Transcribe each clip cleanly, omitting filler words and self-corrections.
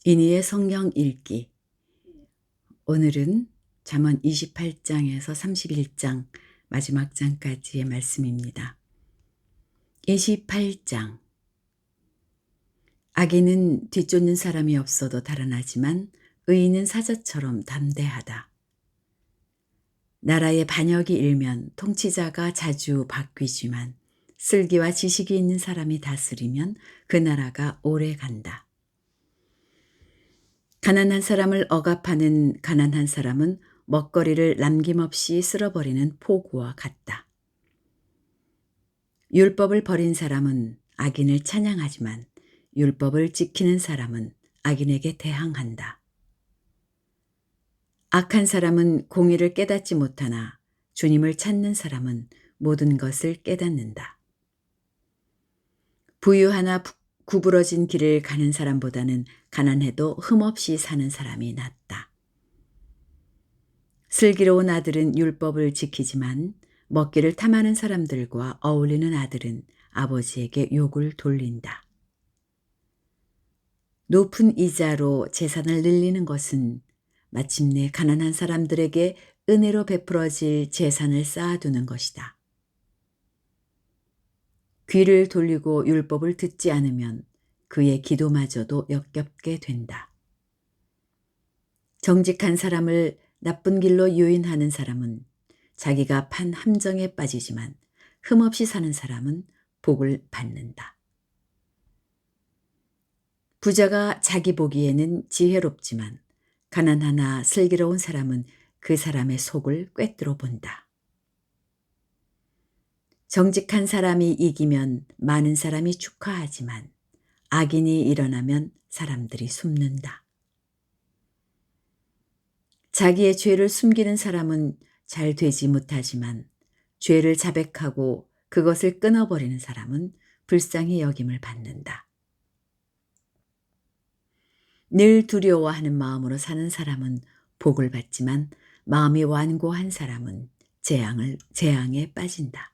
이니의 성경 읽기. 오늘은 잠언 28장에서 31장 마지막 장까지의 말씀입니다. 28장. 악인은 뒤쫓는 사람이 없어도 달아나지만 의인은 사자처럼 담대하다. 나라의 반역이 일면 통치자가 자주 바뀌지만 슬기와 지식이 있는 사람이 다스리면 그 나라가 오래 간다. 가난한 사람을 억압하는 가난한 사람은 먹거리를 남김없이 쓸어버리는 포구와 같다. 율법을 버린 사람은 악인을 찬양하지만 율법을 지키는 사람은 악인에게 대항한다. 악한 사람은 공의를 깨닫지 못하나 주님을 찾는 사람은 모든 것을 깨닫는다. 부유하나 구부러진 길을 가는 사람보다는 가난해도 흠없이 사는 사람이 낫다. 슬기로운 아들은 율법을 지키지만 먹기를 탐하는 사람들과 어울리는 아들은 아버지에게 욕을 돌린다. 높은 이자로 재산을 늘리는 것은 마침내 가난한 사람들에게 은혜로 베풀어질 재산을 쌓아두는 것이다. 귀를 돌리고 율법을 듣지 않으면 그의 기도마저도 역겹게 된다. 정직한 사람을 나쁜 길로 유인하는 사람은 자기가 판 함정에 빠지지만 흠없이 사는 사람은 복을 받는다. 부자가 자기 보기에는 지혜롭지만 가난하나 슬기로운 사람은 그 사람의 속을 꿰뚫어 본다. 정직한 사람이 이기면 많은 사람이 축하하지만 악인이 일어나면 사람들이 숨는다. 자기의 죄를 숨기는 사람은 잘 되지 못하지만 죄를 자백하고 그것을 끊어버리는 사람은 불쌍히 여김을 받는다. 늘 두려워하는 마음으로 사는 사람은 복을 받지만 마음이 완고한 사람은 재앙에 빠진다.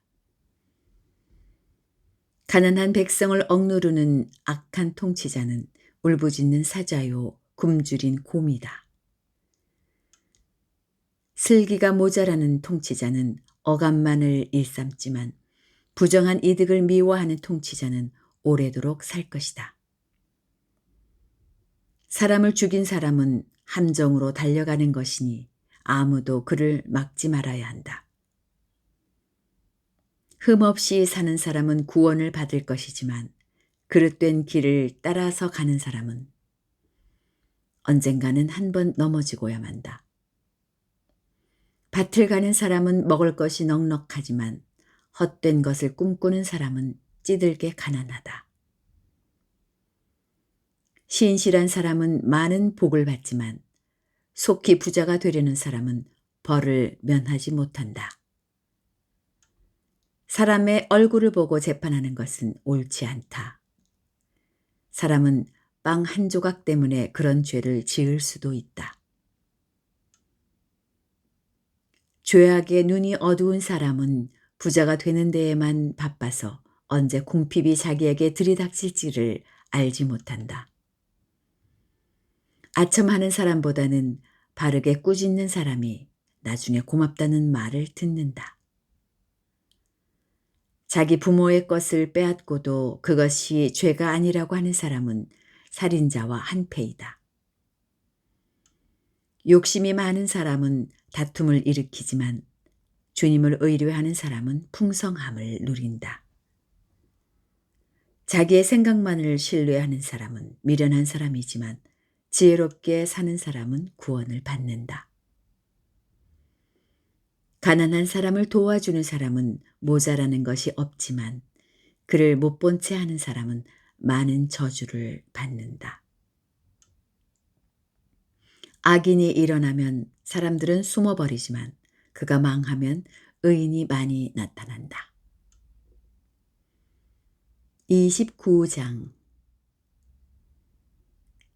가난한 백성을 억누르는 악한 통치자는 울부짖는 사자요 굶주린 곰이다. 슬기가 모자라는 통치자는 억압만을 일삼지만 부정한 이득을 미워하는 통치자는 오래도록 살 것이다. 사람을 죽인 사람은 함정으로 달려가는 것이니 아무도 그를 막지 말아야 한다. 흠없이 사는 사람은 구원을 받을 것이지만 그릇된 길을 따라서 가는 사람은 언젠가는 한 번 넘어지고야 만다. 밭을 가는 사람은 먹을 것이 넉넉하지만 헛된 것을 꿈꾸는 사람은 찌들게 가난하다. 신실한 사람은 많은 복을 받지만 속히 부자가 되려는 사람은 벌을 면하지 못한다. 사람의 얼굴을 보고 재판하는 것은 옳지 않다. 사람은 빵 한 조각 때문에 그런 죄를 지을 수도 있다. 죄악에 눈이 어두운 사람은 부자가 되는 데에만 바빠서 언제 궁핍이 자기에게 들이닥칠지를 알지 못한다. 아첨하는 사람보다는 바르게 꾸짖는 사람이 나중에 고맙다는 말을 듣는다. 자기 부모의 것을 빼앗고도 그것이 죄가 아니라고 하는 사람은 살인자와 한패이다. 욕심이 많은 사람은 다툼을 일으키지만 주님을 의뢰하는 사람은 풍성함을 누린다. 자기의 생각만을 신뢰하는 사람은 미련한 사람이지만 지혜롭게 사는 사람은 구원을 받는다. 가난한 사람을 도와주는 사람은 모자라는 것이 없지만 그를 못 본 채 하는 사람은 많은 저주를 받는다. 악인이 일어나면 사람들은 숨어버리지만 그가 망하면 의인이 많이 나타난다. 29장.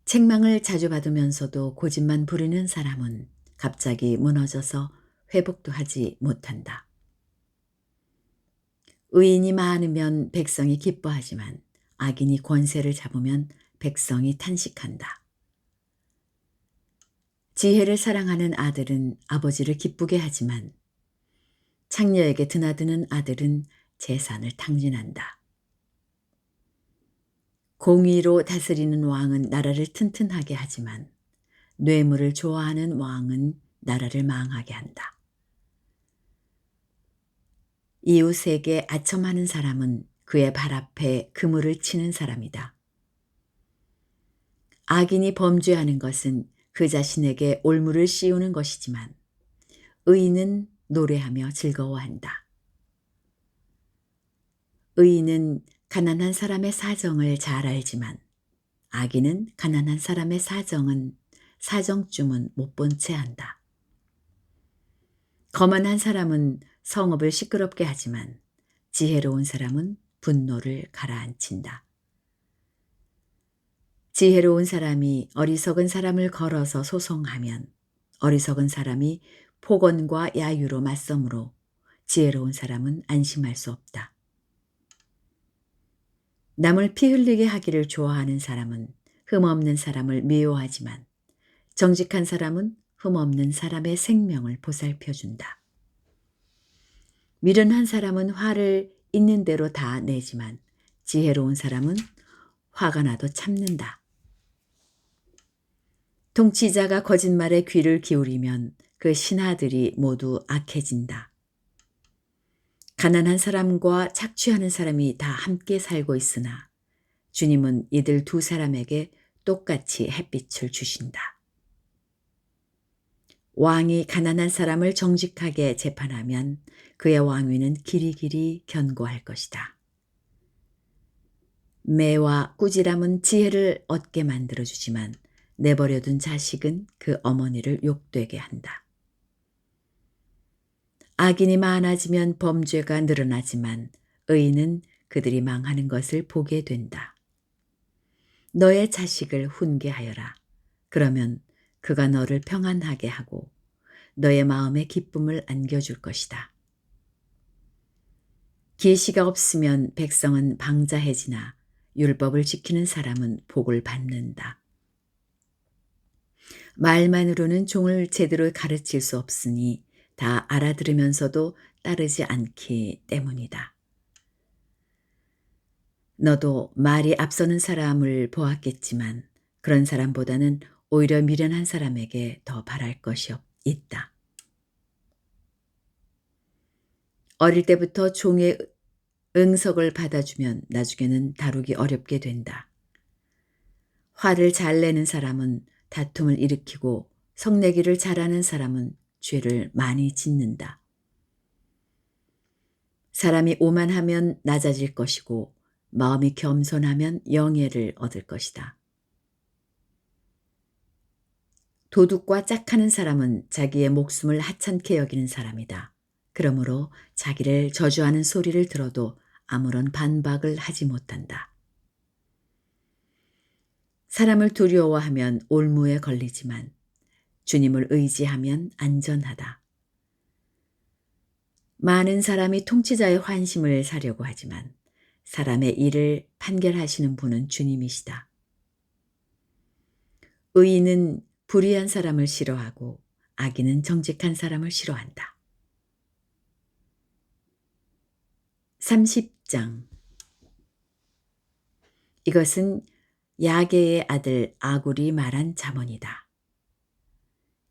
책망을 자주 받으면서도 고집만 부리는 사람은 갑자기 무너져서 회복도 하지 못한다. 의인이 많으면 백성이 기뻐하지만 악인이 권세를 잡으면 백성이 탄식한다. 지혜를 사랑하는 아들은 아버지를 기쁘게 하지만 창녀에게 드나드는 아들은 재산을 탕진한다. 공의로 다스리는 왕은 나라를 튼튼하게 하지만 뇌물을 좋아하는 왕은 나라를 망하게 한다. 이웃에게 아첨하는 사람은 그의 발 앞에 그물을 치는 사람이다. 악인이 범죄하는 것은 그 자신에게 올무를 씌우는 것이지만 의인은 노래하며 즐거워한다. 의인은 가난한 사람의 사정을 잘 알지만 악인은 가난한 사람의 사정쯤은 못 본 채 한다. 거만한 사람은 성읍을 시끄럽게 하지만 지혜로운 사람은 분노를 가라앉힌다. 지혜로운 사람이 어리석은 사람을 걸어서 소송하면 어리석은 사람이 폭언과 야유로 맞서므로 지혜로운 사람은 안심할 수 없다. 남을 피 흘리게 하기를 좋아하는 사람은 흠없는 사람을 미워하지만 정직한 사람은 흠없는 사람의 생명을 보살펴준다. 미련한 사람은 화를 있는 대로 다 내지만 지혜로운 사람은 화가 나도 참는다. 통치자가 거짓말에 귀를 기울이면 그 신하들이 모두 악해진다. 가난한 사람과 착취하는 사람이 다 함께 살고 있으나 주님은 이들 두 사람에게 똑같이 햇빛을 주신다. 왕이 가난한 사람을 정직하게 재판하면 그의 왕위는 길이길이 견고할 것이다. 매와 꾸지람은 지혜를 얻게 만들어주지만 내버려둔 자식은 그 어머니를 욕되게 한다. 악인이 많아지면 범죄가 늘어나지만 의인은 그들이 망하는 것을 보게 된다. 너의 자식을 훈계하여라. 그러면 그가 너를 평안하게 하고 너의 마음에 기쁨을 안겨줄 것이다. 계시가 없으면 백성은 방자해지나 율법을 지키는 사람은 복을 받는다. 말만으로는 종을 제대로 가르칠 수 없으니 다 알아들으면서도 따르지 않기 때문이다. 너도 말이 앞서는 사람을 보았겠지만 그런 사람보다는 오히려 미련한 사람에게 더 바랄 것이 있다. 어릴 때부터 종의 응석을 받아주면 나중에는 다루기 어렵게 된다. 화를 잘 내는 사람은 다툼을 일으키고 성내기를 잘하는 사람은 죄를 많이 짓는다. 사람이 오만하면 낮아질 것이고 마음이 겸손하면 영예를 얻을 것이다. 도둑과 짝하는 사람은 자기의 목숨을 하찮게 여기는 사람이다. 그러므로 자기를 저주하는 소리를 들어도 아무런 반박을 하지 못한다. 사람을 두려워하면 올무에 걸리지만 주님을 의지하면 안전하다. 많은 사람이 통치자의 환심을 사려고 하지만 사람의 일을 판결하시는 분은 주님이시다. 의인은 불의한 사람을 싫어하고 악인은 정직한 사람을 싫어한다. 30장. 이것은 야게의 아들 아굴이 말한 잠언이다.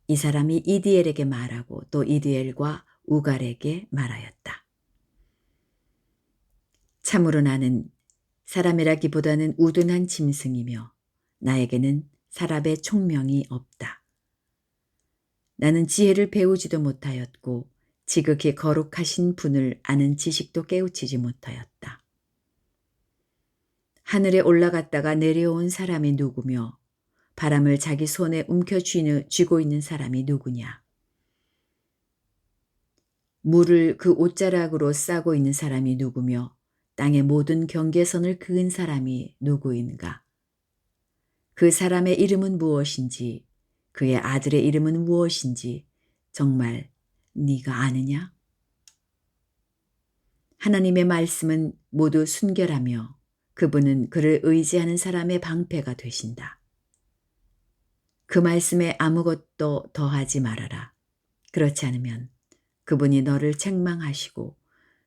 이 사람이 이디엘에게 말하고 또 이디엘과 우갈에게 말하였다. 참으로 나는 사람이라기보다는 우둔한 짐승이며 나에게는 사람의 총명이 없다. 나는 지혜를 배우지도 못하였고 지극히 거룩하신 분을 아는 지식도 깨우치지 못하였다. 하늘에 올라갔다가 내려온 사람이 누구며 바람을 자기 손에 움켜쥐고 있는 사람이 누구냐. 물을 그 옷자락으로 싸고 있는 사람이 누구며 땅의 모든 경계선을 그은 사람이 누구인가. 그 사람의 이름은 무엇인지 그의 아들의 이름은 무엇인지 정말 네가 아느냐? 하나님의 말씀은 모두 순결하며 그분은 그를 의지하는 사람의 방패가 되신다. 그 말씀에 아무것도 더하지 말아라. 그렇지 않으면 그분이 너를 책망하시고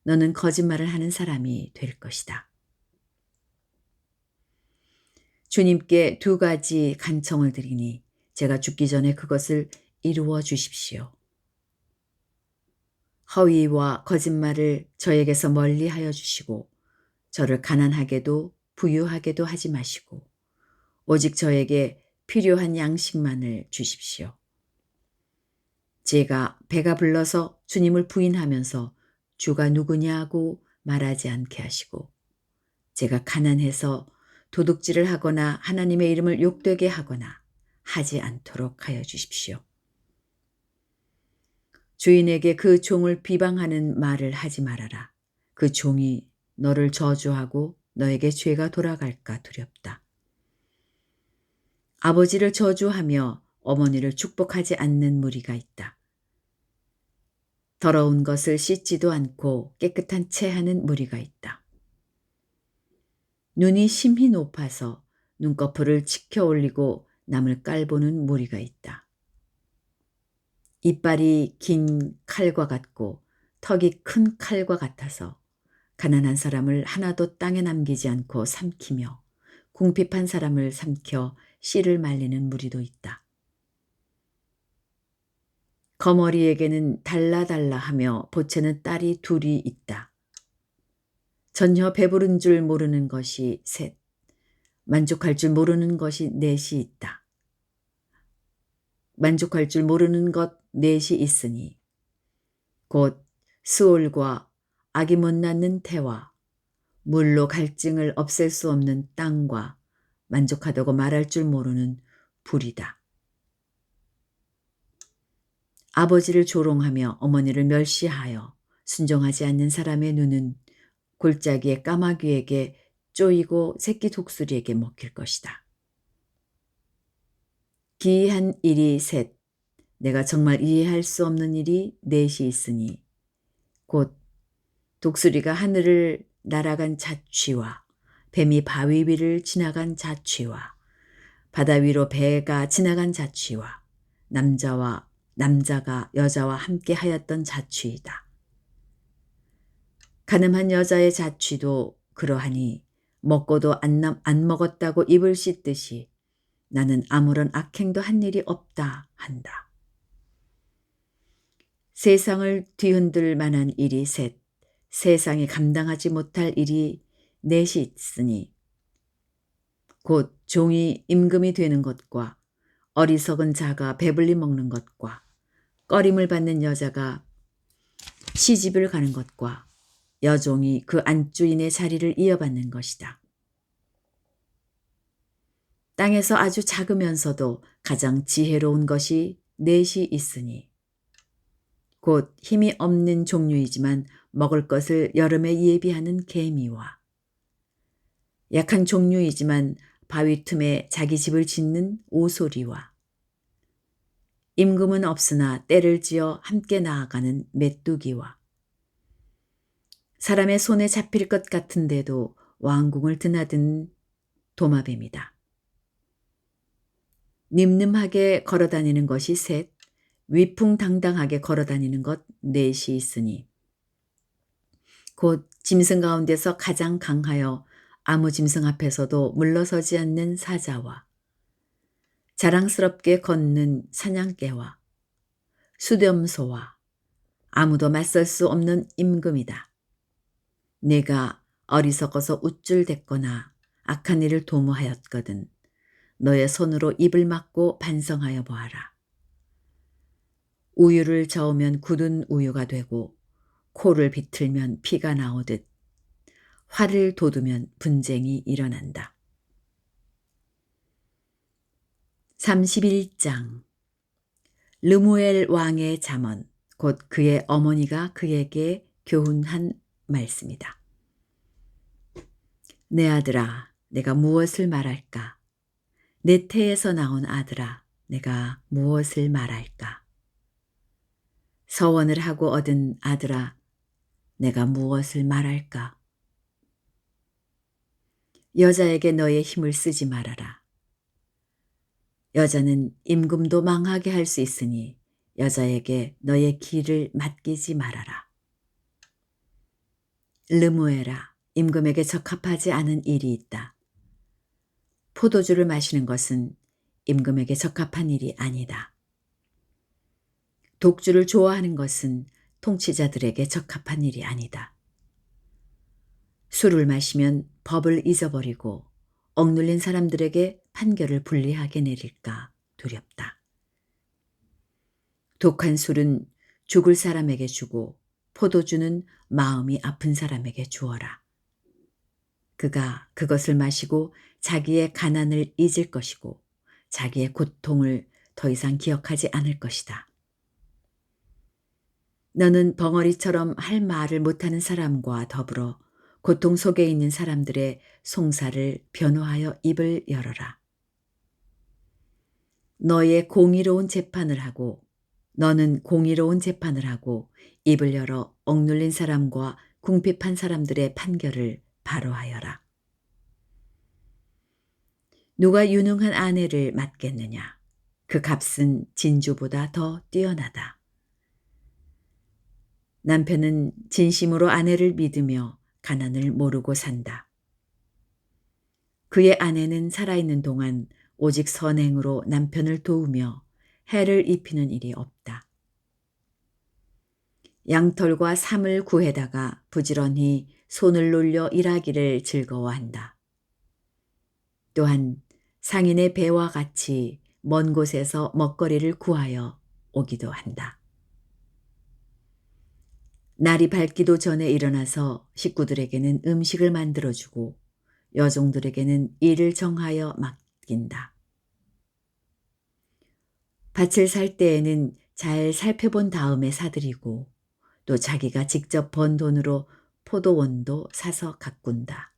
너는 거짓말을 하는 사람이 될 것이다. 주님께 두 가지 간청을 드리니 제가 죽기 전에 그것을 이루어 주십시오. 허위와 거짓말을 저에게서 멀리하여 주시고 저를 가난하게도 부유하게도 하지 마시고 오직 저에게 필요한 양식만을 주십시오. 제가 배가 불러서 주님을 부인하면서 주가 누구냐고 말하지 않게 하시고 제가 가난해서 도둑질을 하거나 하나님의 이름을 욕되게 하거나 하지 않도록 하여 주십시오. 주인에게 그 종을 비방하는 말을 하지 말아라. 그 종이 너를 저주하고 너에게 죄가 돌아갈까 두렵다. 아버지를 저주하며 어머니를 축복하지 않는 무리가 있다. 더러운 것을 씻지도 않고 깨끗한 채 하는 무리가 있다. 눈이 심히 높아서 눈꺼풀을 치켜 올리고 남을 깔보는 무리가 있다. 이빨이 긴 칼과 같고 턱이 큰 칼과 같아서 가난한 사람을 하나도 땅에 남기지 않고 삼키며 궁핍한 사람을 삼켜 씨를 말리는 무리도 있다. 거머리에게는 달라달라 하며 보채는 딸이 둘이 있다. 전혀 배부른 줄 모르는 것이 셋, 만족할 줄 모르는 것이 넷이 있다. 만족할 줄 모르는 것 넷이 있으니 곧 스올과 악이 못 낳는 태와 물로 갈증을 없앨 수 없는 땅과 만족하다고 말할 줄 모르는 불이다. 아버지를 조롱하며 어머니를 멸시하여 순종하지 않는 사람의 눈은 골짜기의 까마귀에게 쪼이고 새끼 독수리에게 먹힐 것이다. 기이한 일이 셋, 내가 정말 이해할 수 없는 일이 넷이 있으니 곧 독수리가 하늘을 날아간 자취와 뱀이 바위 위를 지나간 자취와 바다 위로 배가 지나간 자취와 남자가 여자와 함께 하였던 자취이다. 가늠한 여자의 자취도 그러하니 먹고도 안 먹었다고 입을 씻듯이 나는 아무런 악행도 한 일이 없다 한다. 세상을 뒤흔들 만한 일이 셋, 세상이 감당하지 못할 일이 넷이 있으니 곧 종이 임금이 되는 것과 어리석은 자가 배불리 먹는 것과 꺼림을 받는 여자가 시집을 가는 것과 여종이 그 안주인의 자리를 이어받는 것이다. 땅에서 아주 작으면서도 가장 지혜로운 것이 넷이 있으니 곧 힘이 없는 종류이지만 먹을 것을 여름에 예비하는 개미와 약한 종류이지만 바위 틈에 자기 집을 짓는 오소리와 임금은 없으나 때를 지어 함께 나아가는 메뚜기와 사람의 손에 잡힐 것 같은데도 왕궁을 드나든 도마뱀이다. 늠름하게 걸어다니는 것이 셋, 위풍당당하게 걸어다니는 것 넷이 있으니 곧 짐승 가운데서 가장 강하여 아무 짐승 앞에서도 물러서지 않는 사자와 자랑스럽게 걷는 사냥개와 수렴소와 아무도 맞설 수 없는 임금이다. 내가 어리석어서 우쭐댔거나 악한 일을 도모하였거든 너의 손으로 입을 막고 반성하여 보아라. 우유를 저으면 굳은 우유가 되고 코를 비틀면 피가 나오듯 활을 돋우면 분쟁이 일어난다. 31장 르무엘 왕의 잠언 곧 그의 어머니가 그에게 교훈한 말씀이다. 내 아들아 내가 무엇을 말할까? 내 태에서 나온 아들아 내가 무엇을 말할까? 서원을 하고 얻은 아들아 내가 무엇을 말할까? 여자에게 너의 힘을 쓰지 말아라. 여자는 임금도 망하게 할 수 있으니 여자에게 너의 길을 맡기지 말아라. 르무에라, 임금에게 적합하지 않은 일이 있다. 포도주를 마시는 것은 임금에게 적합한 일이 아니다. 독주를 좋아하는 것은 통치자들에게 적합한 일이 아니다. 술을 마시면 법을 잊어버리고 억눌린 사람들에게 판결을 불리하게 내릴까 두렵다. 독한 술은 죽을 사람에게 주고 포도주는 마음이 아픈 사람에게 주어라. 그가 그것을 마시고 자기의 가난을 잊을 것이고 자기의 고통을 더 이상 기억하지 않을 것이다. 너는 벙어리처럼 할 말을 못하는 사람과 더불어 고통 속에 있는 사람들의 송사를 변호하여 입을 열어라. 너는 공의로운 재판을 하고 입을 열어 억눌린 사람과 궁핍한 사람들의 판결을 바로하여라. 누가 유능한 아내를 맡겠느냐? 그 값은 진주보다 더 뛰어나다. 남편은 진심으로 아내를 믿으며 가난을 모르고 산다. 그의 아내는 살아있는 동안 오직 선행으로 남편을 도우며 해를 입히는 일이 없다. 양털과 삼을 구해다가 부지런히 손을 놀려 일하기를 즐거워한다. 또한 상인의 배와 같이 먼 곳에서 먹거리를 구하여 오기도 한다. 날이 밝기도 전에 일어나서 식구들에게는 음식을 만들어주고 여종들에게는 일을 정하여 맡긴다. 밭을 살 때에는 잘 살펴본 다음에 사들이고 또 자기가 직접 번 돈으로 포도원도 사서 가꾼다.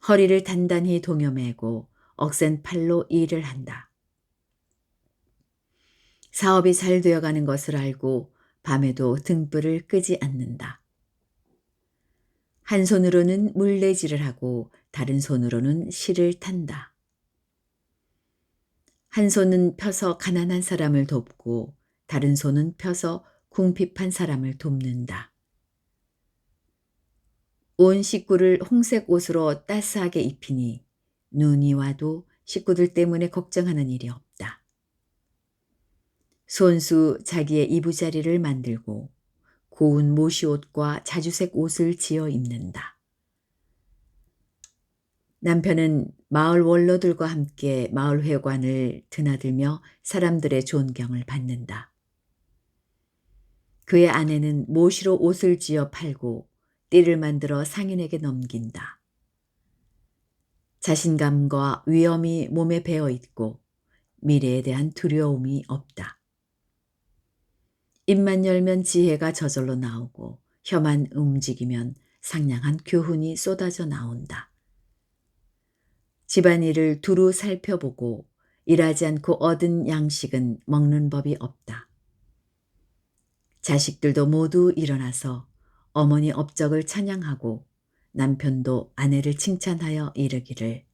허리를 단단히 동여매고 억센 팔로 일을 한다. 사업이 잘 되어가는 것을 알고 밤에도 등불을 끄지 않는다. 한 손으로는 물레질을 하고 다른 손으로는 실을 탄다. 한 손은 펴서 가난한 사람을 돕고 다른 손은 펴서 궁핍한 사람을 돕는다. 온 식구를 홍색 옷으로 따스하게 입히니 눈이 와도 식구들 때문에 걱정하는 일이 없다. 손수 자기의 이부자리를 만들고 고운 모시옷과 자주색 옷을 지어 입는다. 남편은 마을 원로들과 함께 마을 회관을 드나들며 사람들의 존경을 받는다. 그의 아내는 모시로 옷을 지어 팔고 띠를 만들어 상인에게 넘긴다. 자신감과 위엄이 몸에 배어 있고 미래에 대한 두려움이 없다. 입만 열면 지혜가 저절로 나오고 혀만 움직이면 상냥한 교훈이 쏟아져 나온다. 집안일을 두루 살펴보고 일하지 않고 얻은 양식은 먹는 법이 없다. 자식들도 모두 일어나서 어머니 업적을 찬양하고 남편도 아내를 칭찬하여 이르기를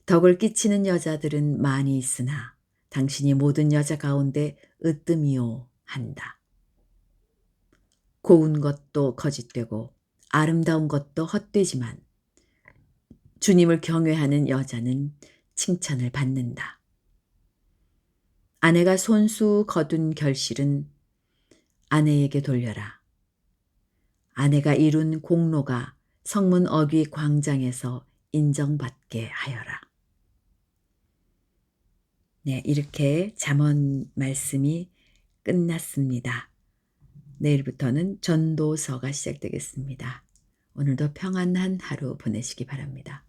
덕을 끼치는 여자들은 많이 있으나 당신이 모든 여자 가운데 으뜸이요 한다. 고운 것도 거짓되고 아름다운 것도 헛되지만 주님을 경외하는 여자는 칭찬을 받는다. 아내가 손수 거둔 결실은 아내에게 돌려라. 아내가 이룬 공로가 성문 어귀 광장에서 인정받게 하여라. 네, 이렇게 잠언 말씀이 끝났습니다. 내일부터는 전도서가 시작되겠습니다. 오늘도 평안한 하루 보내시기 바랍니다.